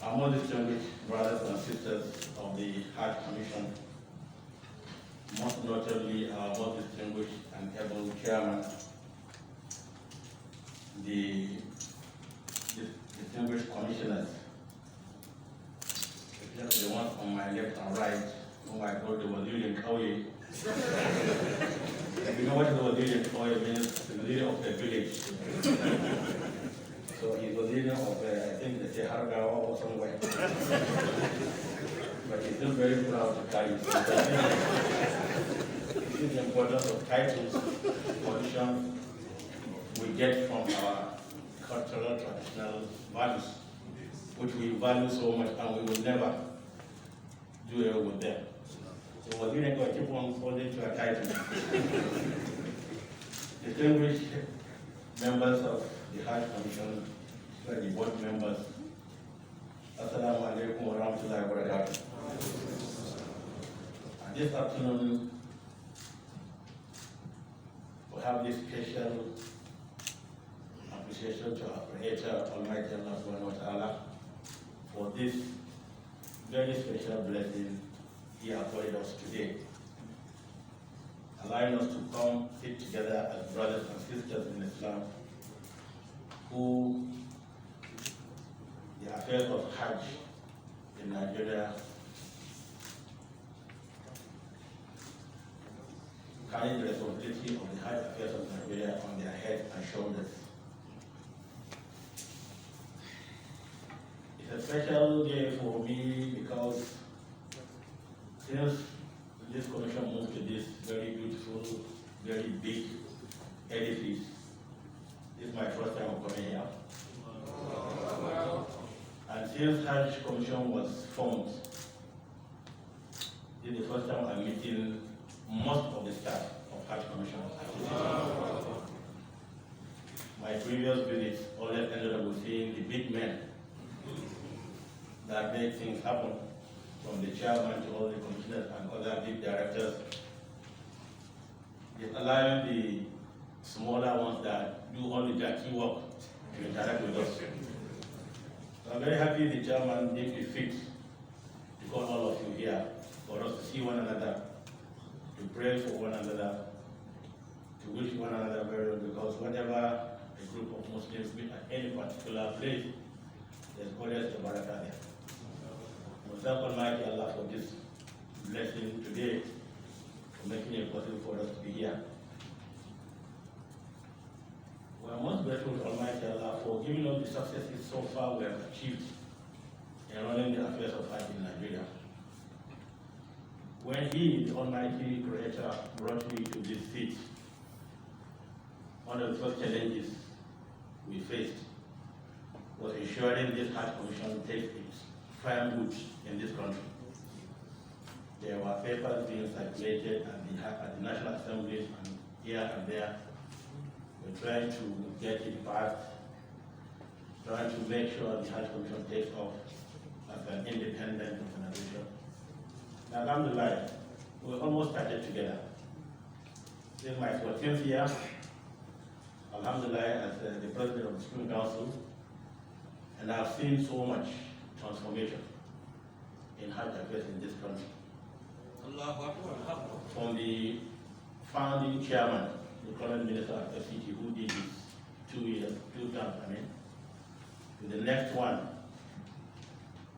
Our most distinguished brothers and sisters of the Hajj Commission, most notably our most distinguished and able chairman, the distinguished commissioners, especially the ones on my left and right, whom I told the wazir in Kauye. If you know what the wazir in Kauye means, the wazir of the village. So he's wazir of, I think they say Hargawa or somewhere. But he's still very proud to carry it. This is the importance of titles, positions we get from our cultural, traditional values, which we value so much and we will never do away with them. So we're going to keep on holding to our title. Distinguished members of the Hajj Commission, the board members, Assalamu alaikum wa rahmatullahi wa barakatuh. And this afternoon, we have this special appreciation to our Creator, Almighty Allah subhanahu wa ta'ala, for this very special blessing He afforded us today, allowing us to come sit together as brothers and sisters in Islam, who the affairs of Hajj in Nigeria carry the responsibility of the Hajj affairs of Nigeria on their heads and shoulders. It's a special day for me because since this commission moved to this very beautiful, very big edifice, this is my first time of coming here. And since Hajj Commission was formed, this is the first time I'm meeting most of the staff of Hajj Commission. My previous visits always ended up with seeing the big men that make things happen, from the chairman to all the commissioners and other big directors, just allowing the smaller ones that do all the dirty work to interact with us. So I'm very happy the chairman did the fit to call all of you here for us to see one another, to pray for one another, to wish one another very well, because whenever a group of Muslims meet at any particular place, there's always a barakah there. We thank Almighty Allah for this blessing today, for making it possible for us to be here. We are most grateful to Almighty Allah for giving us the successes so far we have achieved in running the affairs of Hajj in Nigeria. When He, the Almighty Creator, brought me to this seat, one of the first challenges we faced was ensuring this Hajj Commission takes its firm roots in this country. There were papers being circulated at the National Assemblies and here and there. We're trying to get it passed, trying to make sure the Hajj Commission takes off as an independent organization. And alhamdulillah, we almost started together. This is my 14th year, alhamdulillah, as the president of the Student Council, and I've seen so much transformation in Hajj affairs in this country. From the founding chairman, the current minister of FCT, who did this 2 terms, to the next one,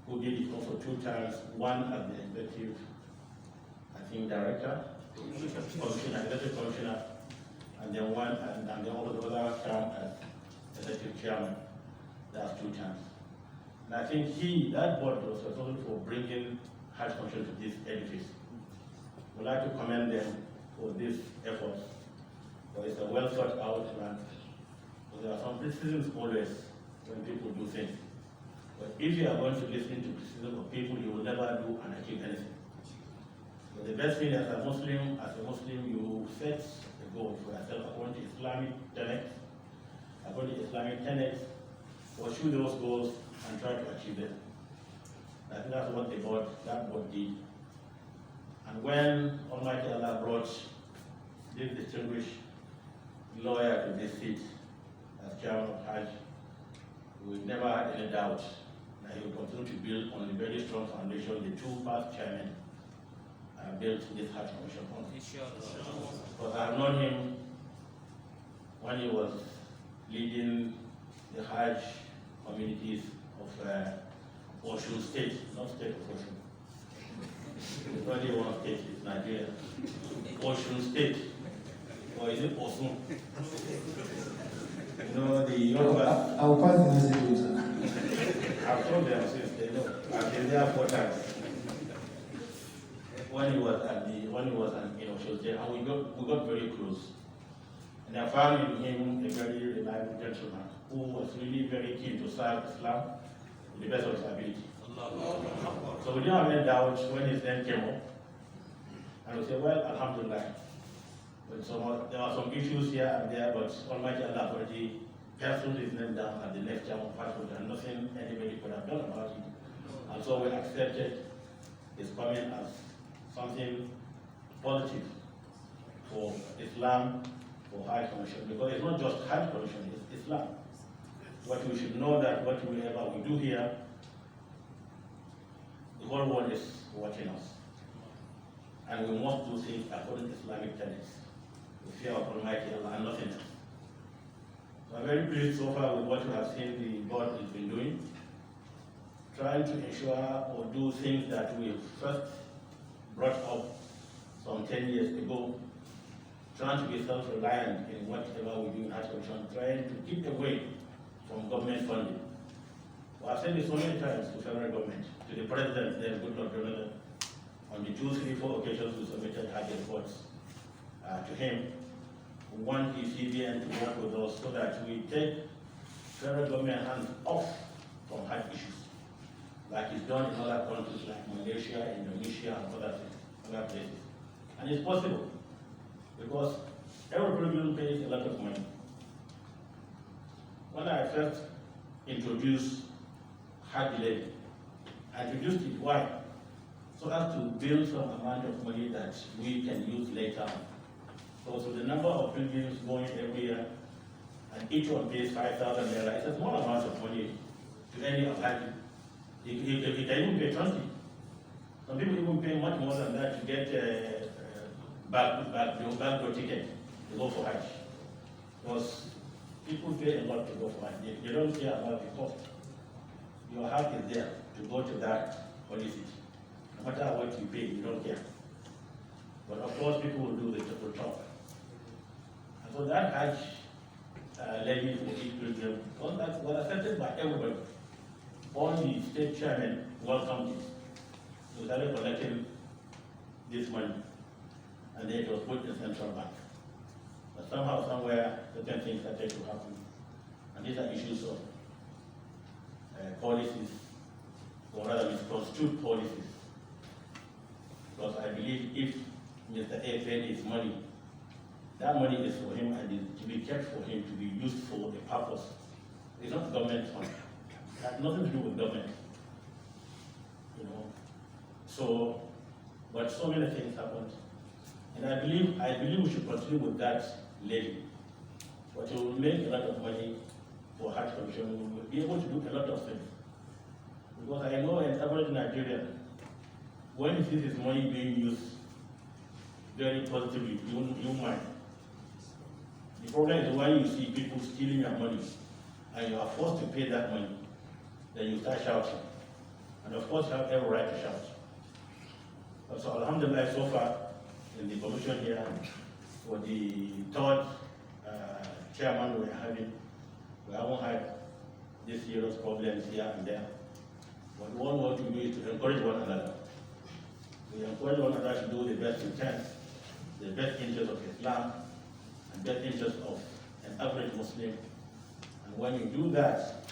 who did it also 2 times, one as the executive, director, executive commissioner, and then one, and then all the other term as executive chairman. That's 2 times. And I think that board was responsible for bringing Hajj Commission to this edifice. We'd like to commend them for this effort. So it's a well thought out plan. So there are some criticisms always when people do things. But if you are going to listen to criticism of people, you will never do and achieve anything. So the best thing as a Muslim, you set a goal for yourself according to Islamic tenets, pursue those goals and try to achieve them. I think that's what that board did. And when Almighty Allah brought this distinguished lawyer to this seat as chairman of Hajj, we never had any doubt that he will continue to build on the very strong foundation the two past chairmen built this Hajj Commission on. Because I have known him when he was leading the Hajj communities of Osun State, not State of Osun. There's only one state, it's Nigeria. Osun State. Or is it Osun? You know, the Yoruba. I'll pass the message later. I've told them since they know. I've been there 4 times. When he was in Osun State, and we got very close. And I found in him a very reliable gentleman who was really very keen to serve Islam to the best of his ability. So we didn't have any doubt when his name came up. And we said, well, Alhamdulillah. But there are some issues here and there, but Almighty Allah already penciled his name down at the next term of passport, and nothing anybody could have done about it. And so we accepted his coming as something positive for Islam, for Hajj Commission, because it's not just Hajj Commission, it's Islam. What we should know that whatever we do here, the whole world is watching us. And we must do things according to Islamic tenets. We fear of Almighty Allah and nothing else. So I'm very pleased so far with what you have seen the board has been doing, trying to ensure or do things that we first brought up some 10 years ago, trying to be self-reliant in whatever we do in Hajj Commission, trying to keep away from government funding. Well, I've said this so many times to federal government, to the president, then good Lord Jonathan, on the 2, 3, 4 occasions we submitted Hajj reports to him. We want the CBN to work with us so that we take federal government hands off from Hajj issues, like it's done in other countries like Malaysia, Indonesia, and other places. And it's possible, because every pilgrim pays a lot of money. When I first introduced Hajj levy, I introduced it, why? So as to build some amount of money that we can use later on. So the number of pilgrims going every year, and each one pays 5,000 naira, it's a small amount of money to any of Hajj. It can even pay 20. Some people even pay much more than that to get a backdoor ticket to go for Hajj. Because people pay a lot to go for Hajj. They don't care about the cost. Your heart is there to go to that holy city. No matter what you pay, you don't care. But of course, people will do the triple talk. And so that Hajj levy for each pilgrim was accepted by everybody. All the state chairmen welcomed it. We started collecting this money, and then it was put in central bank. But somehow, somewhere, certain things started to happen. And these are issues of policies, or rather misconstrued policies. Because I believe if Mr. A paid his money, that money is for him and is to be kept for him to be used for a purpose. It's not government money. It has nothing to do with government. You know. So, but so many things happened. And I believe we should continue with that levy. But it will make a lot of money for Hajj Commission. We will be able to do a lot of things. Because I know an average Nigerian, when he sees his money being used very positively, you mind. The problem is when you see people stealing your money and you are forced to pay that money, then you start shouting. And of course, you have every right to shout. But so Alhamdulillah, so far in the commission here, for the third chairman we haven't had these serious problems here and there. What we want to do is to encourage one another. We encourage one another to do the best we can, the best interest of Islam, and best interest of an average Muslim. And when you do that,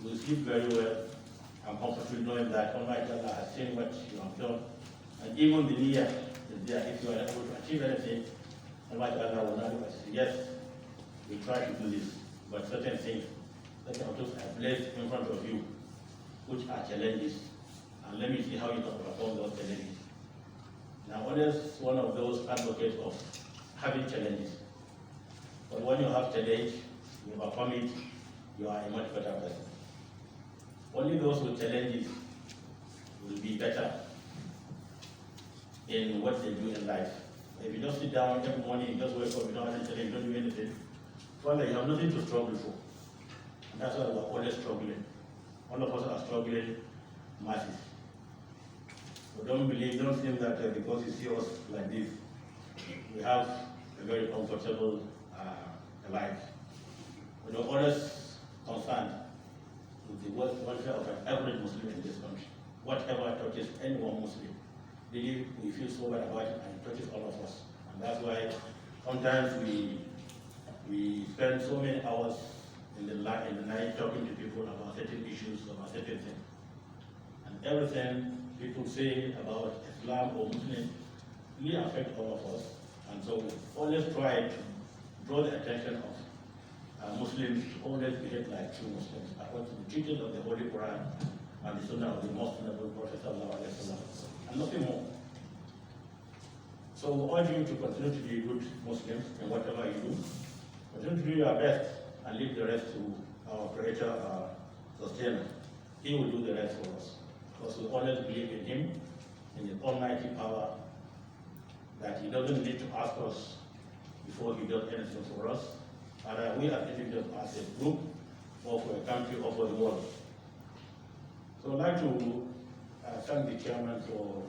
you will sleep very well and comfortably knowing that Almighty Allah has seen what you have done. And even the niyyah is there. If you are able to achieve anything, Almighty Allah will not say, yes, we try to do this, but certain things that are placed in front of you, which are challenges, and let me see how you can overcome those challenges. Now, others, one of those advocates of having challenges. But when you have challenge, you overcome it, you are a much better person. only those with challenges will be better in what they do in life. If you just sit down every morning, you just wake up, you don't have any challenge, you don't do anything, well, you have nothing to struggle for. And that's why we're always struggling. All of us are struggling masses. So don't think that because you see us like this, we have a very comfortable life. We are always concerned with the welfare of an average Muslim in this country. Whatever touches anyone Muslim, really we feel so bad about it, and it touches all of us. And that's why sometimes we spend so many hours in the night talking to people about certain issues, about certain things. And everything people say about Islam or Muslim really affect all of us. And so we always try to draw the attention of Muslims to always behave like true Muslims, according to the teachings of the Holy Quran and the Sunnah of the Most Honorable Prophet ﷺ, and nothing more. So we urge you to continue to be good Muslims in whatever you do. Continue to do your best and leave the rest to our Creator, our Sustainer. He will do the rest for us. Because we always believe in Him, in His almighty power, that He doesn't need to ask us before He does anything for us. And we as individuals, as a group, or for a country, or for the world. So I'd like to thank the chairman for